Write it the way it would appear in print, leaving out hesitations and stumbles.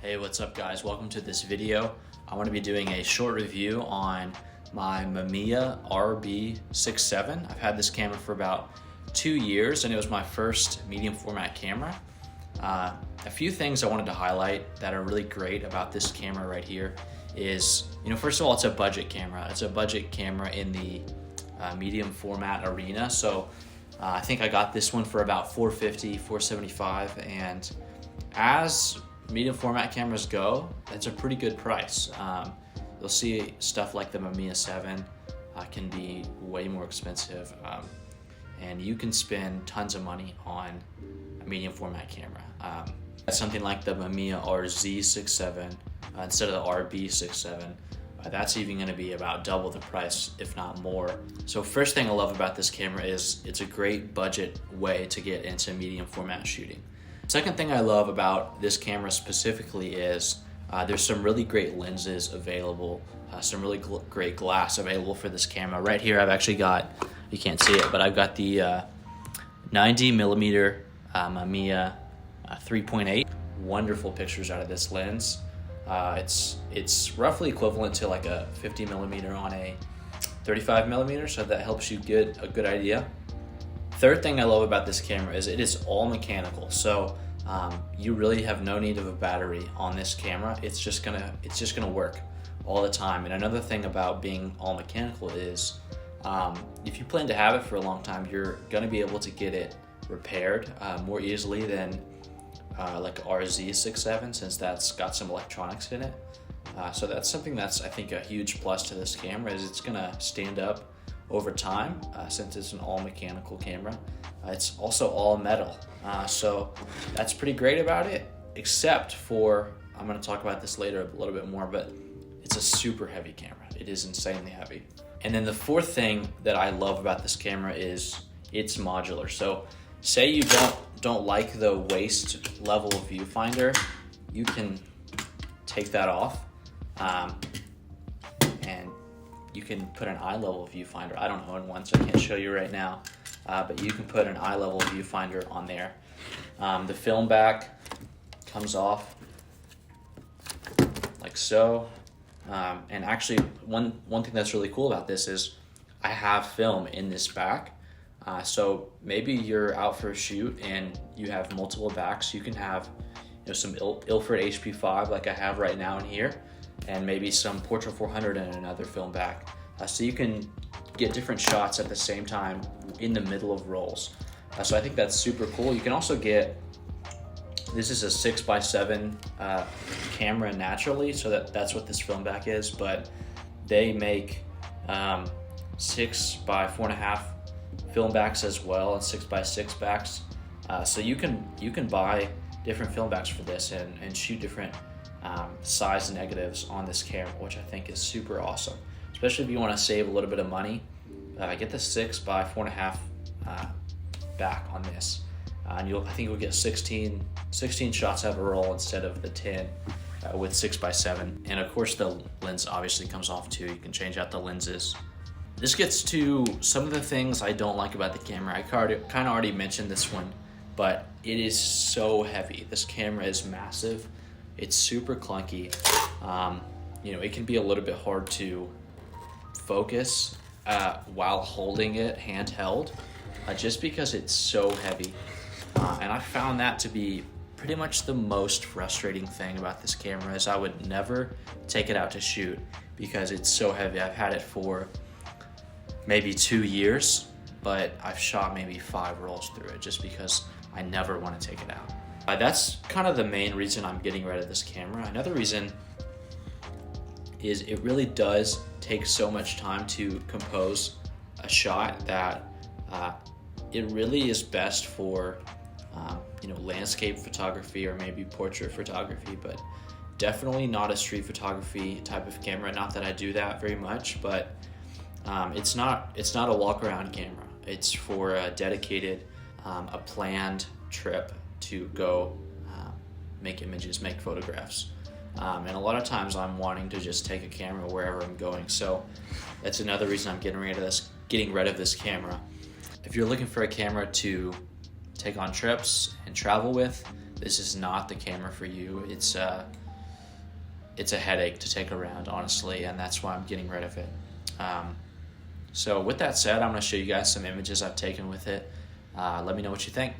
Hey, what's up guys? Welcome to this video. I want to be doing a short review on my Mamiya RB67. I've had this camera for about 2 years and it was my first medium format camera. A few things I wanted to highlight that are really great about this camera right here is, first of all, it's a budget camera. It's a budget camera in the medium format arena. So I think I got this one for about $450, $475, and as medium format cameras go, it's a pretty good price. You'll see stuff like the Mamiya 7 can be way more expensive, and you can spend tons of money on a medium format camera. Something like the Mamiya RZ67 instead of the RB67, that's even going to be about double the price, if not more. So first thing I love about this camera is it's a great budget way to get into medium format shooting. Second thing I love about this camera specifically is there's some really great lenses available, some really great glass available for this camera. Right here I've actually got, you can't see it, but I've got the 90mm Mamiya 3.8. Wonderful pictures out of this lens. It's roughly equivalent to like a 50mm on a 35mm, so that helps you get a good idea. Third thing I love about this camera is it is all mechanical, so you really have no need of a battery on this camera. It's just gonna work all the time. And another thing about being all mechanical is if you plan to have it for a long time, you're gonna be able to get it repaired more easily than like RZ67, since that's got some electronics in it. So that's something that's, I think, a huge plus to this camera, is it's gonna stand up over time, since it's an all mechanical camera. It's also all metal, so that's pretty great about it, except for, I'm going to talk about this later a little bit more, but it's a super heavy camera. It is insanely heavy. And then the fourth thing that I love about this camera is it's modular. So say you don't like the waist level viewfinder, you can take that off, and you can put an eye level viewfinder. I don't own one, so I can't show you right now, but you can put an eye level viewfinder on there. The film back comes off like so, and actually one thing that's really cool about this is I have film in this back. So maybe you're out for a shoot and you have multiple backs. You can have some Ilford HP5 like I have right now in here, and maybe some Portra 400 and another film back. So you can get different shots at the same time in the middle of rolls. So I think that's super cool. You can also get, this is a 6x7 camera naturally, so that's what this film back is, but they make 6x4.5 film backs as well, and 6x6 backs. So you can buy different film backs for this and shoot different size negatives on this camera, which I think is super awesome, especially if you want to save a little bit of money. Get the 6x4.5 back on this, and I think you'll get 16 shots out of a roll instead of the 10 with 6x7. And of course the lens obviously comes off too. You can change out the lenses. This gets to some of the things I don't like about the camera. I kind of already mentioned this one, but it is so heavy. This camera is massive. It's super clunky. It can be a little bit hard to focus while holding it handheld, just because it's so heavy. And I found that to be pretty much the most frustrating thing about this camera, is I would never take it out to shoot because it's so heavy. I've had it for maybe 2 years, but I've shot maybe 5 rolls through it just because I never want to take it out. That's kind of the main reason I'm getting rid of this camera. Another reason is it really does take so much time to compose a shot that it really is best for landscape photography or maybe portrait photography, but definitely not a street photography type of camera. Not that I do that very much, but it's not a walk around camera. It's for a dedicated, a planned trip to go make images, make photographs. And a lot of times I'm wanting to just take a camera wherever I'm going. So that's another reason I'm getting rid of this camera. If you're looking for a camera to take on trips and travel with, this is not the camera for you. It's it's a headache to take around, honestly, and that's why I'm getting rid of it. So with that said, I'm going to show you guys some images I've taken with it. Let me know what you think.